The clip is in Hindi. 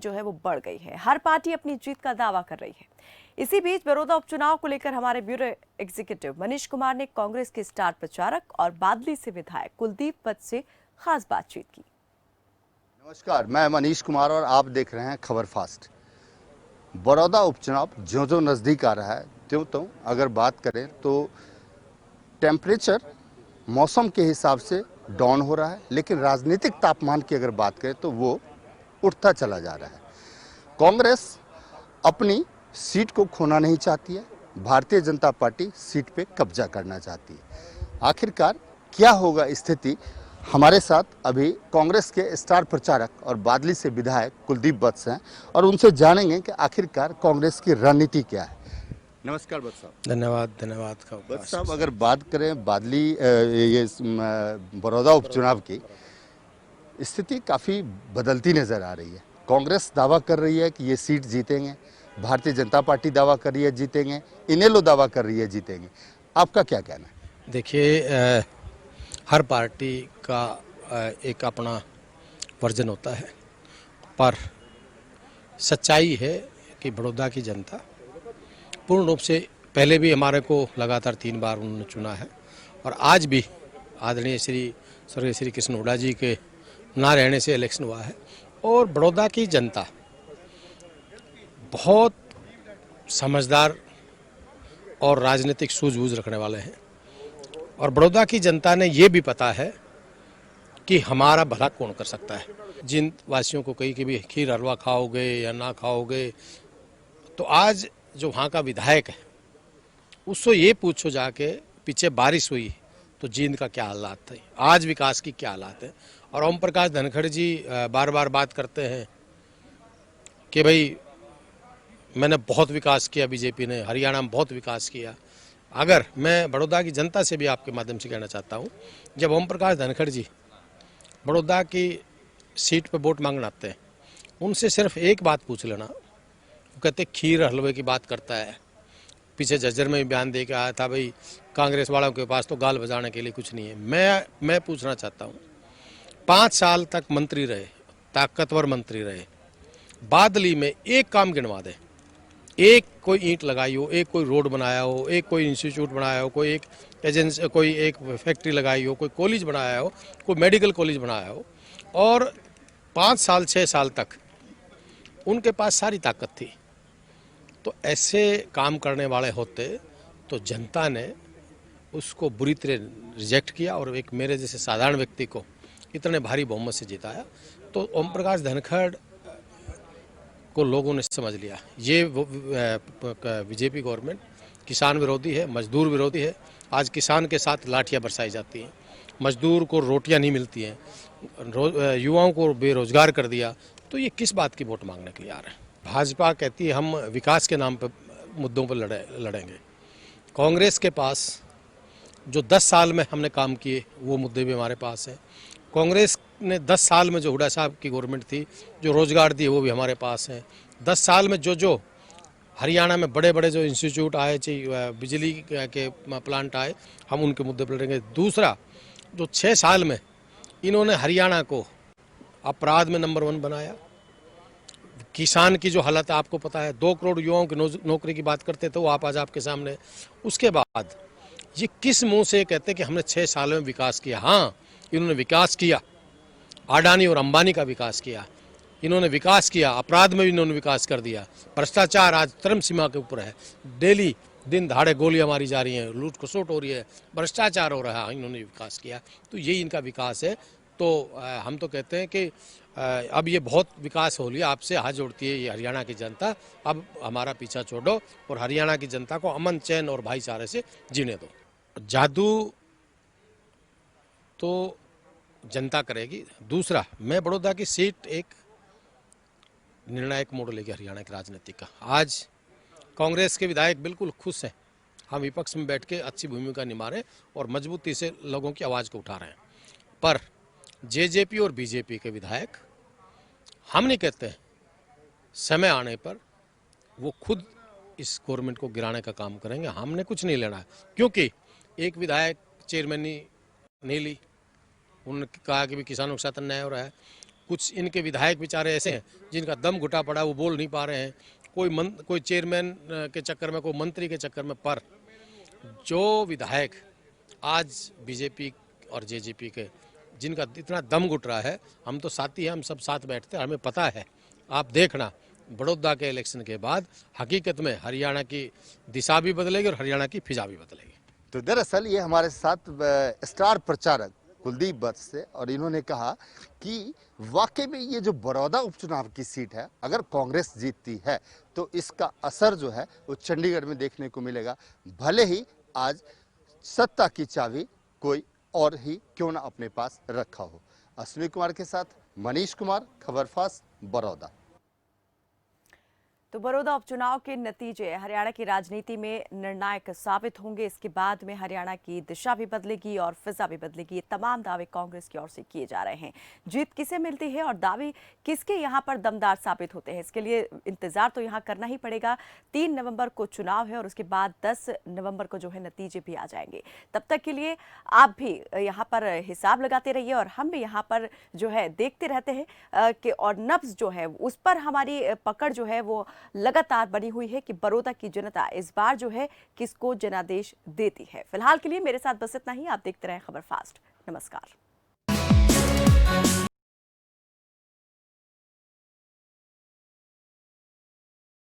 जो है वो बढ़ गई है। हर पार्टी अपनी जीत का दावा कर रही है। इसी बीच बड़ौदा उपचुनाव को लेकर हमारे ब्यूरो एग्जीक्यूटिव मनीष कुमार ने कांग्रेस के स्टार प्रचारक और बादली से विधायक कुलदीप वत्स से खास बातचीत की। नमस्कार, मैं मनीष कुमार और आप देख रहे हैं खबर फास्ट। बड़ौदा उपचुनाव जो नज़दीक आ रहा है त्यों अगर बात करें तो टेम्परेचर मौसम के हिसाब से डाउन हो रहा है, लेकिन राजनीतिक तापमान की अगर बात करें तो वो उठता चला जा रहा है। कांग्रेस अपनी सीट को खोना नहीं चाहती है, भारतीय जनता पार्टी सीट पे कब्जा करना चाहती है। आखिरकार क्या होगा स्थिति, हमारे साथ अभी कांग्रेस के स्टार प्रचारक और बादली से विधायक कुलदीप वत्स हैं और उनसे जानेंगे कि आखिरकार कांग्रेस की रणनीति क्या है। नमस्कार वत्स साहब। धन्यवाद वत्स साहब, अगर बात करें बादली ये बड़ौदा उपचुनाव की स्थिति काफ़ी बदलती नज़र आ रही है। कांग्रेस दावा कर रही है कि ये सीट जीतेंगे, भारतीय जनता पार्टी दावा कर रही है जीतेंगे, इनेलो दावा कर रही है जीतेंगे। आपका क्या कहना है? देखिए, हर पार्टी का एक अपना वर्जन होता है, पर सच्चाई है कि बड़ौदा की जनता पूर्ण रूप से पहले भी हमारे को लगातार 3 बार उन्होंने चुना है और आज भी आदरणीय स्वर्गीय श्री कृष्ण हुड्डा जी के ना रहने से इलेक्शन हुआ है। और बड़ौदा की जनता बहुत समझदार और राजनीतिक सूझबूझ रखने वाले हैं और बड़ौदा की जनता ने ये भी पता है कि हमारा भला कौन कर सकता है। जिन वासियों को कहीं कि भी खीर हलवा खाओगे या ना खाओगे, तो आज जो वहाँ का विधायक है उससे ये पूछो जाके पीछे बारिश हुई तो जींद का क्या हालात थे, आज विकास की क्या हालात है। और ओम प्रकाश धनखड़ जी बार बार बात करते हैं कि भाई मैंने बहुत विकास किया, बीजेपी ने हरियाणा में बहुत विकास किया। अगर मैं बड़ौदा की जनता से भी आपके माध्यम से कहना चाहता हूँ, जब ओम प्रकाश धनखड़ जी बड़ौदा की सीट पर वोट मांगने आते हैं, उनसे सिर्फ एक बात पूछ लेना, वो कहते खीर हलवे की बात करता है। पीछे झज्जर में भी बयान दे के आया था, भाई कांग्रेस वालों के पास तो गाल बजाने के लिए कुछ नहीं है। मैं पूछना चाहता हूँ, 5 साल तक मंत्री रहे, ताकतवर मंत्री रहे, बादली में एक काम गिनवा दे, एक कोई ईंट लगाई हो, एक कोई रोड बनाया हो, एक कोई इंस्टीट्यूट बनाया हो, कोई एक एजेंसी, कोई एक फैक्ट्री लगाई हो, कोई कॉलेज बनाया हो, कोई मेडिकल कॉलेज बनाया हो। और 5 साल 6 साल तक उनके पास सारी ताकत थी। तो ऐसे काम करने वाले होते तो जनता ने उसको बुरी तरह रिजेक्ट किया और एक मेरे जैसे साधारण व्यक्ति को इतने भारी बहुमत से जिताया। तो ओम प्रकाश धनखड़ को लोगों ने समझ लिया, ये बीजेपी गवर्नमेंट किसान विरोधी है, मजदूर विरोधी है। आज किसान के साथ लाठियां बरसाई जाती हैं, मजदूर को रोटियां नहीं मिलती हैं, युवाओं को बेरोजगार कर दिया। तो ये किस बात की वोट मांगने के लिए आ रहे हैं? भाजपा कहती है हम विकास के नाम पर मुद्दों पर लड़ेंगे। कांग्रेस के पास जो 10 साल में हमने काम किए वो मुद्दे भी हमारे पास हैं। कांग्रेस ने 10 साल में जो हुड्डा साहब की गवर्नमेंट थी जो रोजगार दिए वो भी हमारे पास हैं। 10 साल में जो हरियाणा में बड़े बड़े जो इंस्टीट्यूट आए, चाहिए बिजली के प्लांट आए, हम उनके मुद्दे पर लड़ेंगे। दूसरा, जो 6 साल में इन्होंने हरियाणा को अपराध में नंबर 1 बनाया। किसान की जो हालत आपको पता है, 2 करोड़ युवाओं की नौकरी की बात करते थे, वो आप आज आपके सामने। उसके बाद ये किस मुंह से कहते कि हमने 6 साल में विकास किया? हाँ, इन्होंने विकास किया, अडानी और अंबानी का विकास किया, इन्होंने विकास किया, अपराध में भी इन्होंने विकास कर दिया। भ्रष्टाचार आज चरम सीमा के ऊपर है, डेली दिन दहाड़े गोलियां मारी जा रही हैं, लूट खसोट हो रही है, भ्रष्टाचार हो रहा है, इन्होंने विकास किया। तो यही इनका विकास है। तो हम तो कहते हैं कि अब ये बहुत विकास हो लिया, आपसे हाथ जोड़ती है ये हरियाणा की जनता, अब हमारा पीछा छोड़ो और हरियाणा की जनता को अमन चैन और भाईचारे से जीने दो। जादू तो जनता करेगी। दूसरा, मैं बड़ौदा की सीट एक निर्णायक मोड़ लेगी हरियाणा की राजनीति का। आज कांग्रेस के विधायक बिल्कुल खुश हैं, हम विपक्ष में बैठ के अच्छी भूमिका निभा रहे हैं और मजबूती से लोगों की आवाज़ को उठा रहे हैं। पर जेजेपी और बीजेपी के विधायक, हम नहीं कहते, समय आने पर वो खुद इस गवर्नमेंट को गिराने का काम करेंगे, हमने कुछ नहीं लेना है। क्योंकि एक विधायक चेयरमैनी नहीं ली, उन्होंने कहा कि भी किसानों के साथ अन्याय हो रहा है। कुछ इनके विधायक बेचारे ऐसे हैं जिनका दम घुटा पड़ा है, वो बोल नहीं पा रहे हैं। कोई चेयरमैन के चक्कर में, कोई मंत्री के चक्कर में। पर जो विधायक आज बीजेपी और जेजेपी के जिनका इतना दम घुट रहा है, हम तो साथी हैं, हम सब साथ बैठते हैं, हमें पता है। आप देखना बड़ौदा के इलेक्शन के बाद हकीकत में हरियाणा की दिशा भी बदलेगी और हरियाणा की फिजा भी बदलेगी। तो दरअसल ये हमारे साथ स्टार प्रचारक कुलदीप वत्स से, और इन्होंने कहा कि वाकई में ये जो बड़ौदा उपचुनाव की सीट है, अगर कांग्रेस जीतती है तो इसका असर जो है वो चंडीगढ़ में देखने को मिलेगा। भले ही आज सत्ता की चाबी कोई और ही क्यों ना अपने पास रखा हो। अश्विनी कुमार के साथ मनीष कुमार, खबर फास्ट, बड़ौदा। तो बड़ौदा उपचुनाव के नतीजे हरियाणा की राजनीति में निर्णायक साबित होंगे। इसके बाद में हरियाणा की दिशा भी बदलेगी और फिजा भी बदलेगी। ये तमाम दावे कांग्रेस की ओर से किए जा रहे हैं। जीत किसे मिलती है और दावे किसके यहाँ पर दमदार साबित होते हैं, इसके लिए इंतजार तो यहाँ करना ही पड़ेगा। 3 नवंबर को चुनाव है और उसके बाद 10 नवंबर को जो है नतीजे भी आ जाएंगे। तब तक के लिए आप भी यहाँ पर हिसाब लगाते रहिए और हम भी यहाँ पर जो है देखते रहते हैं कि और नब्ज जो है उस पर हमारी पकड़ जो है वो लगातार बनी हुई है कि बड़ौदा की जनता इस बार जो है किसको जनादेश देती है। फिलहाल के लिए मेरे साथ बस इतना ही। आप देखते रहें खबर फास्ट। नमस्कार।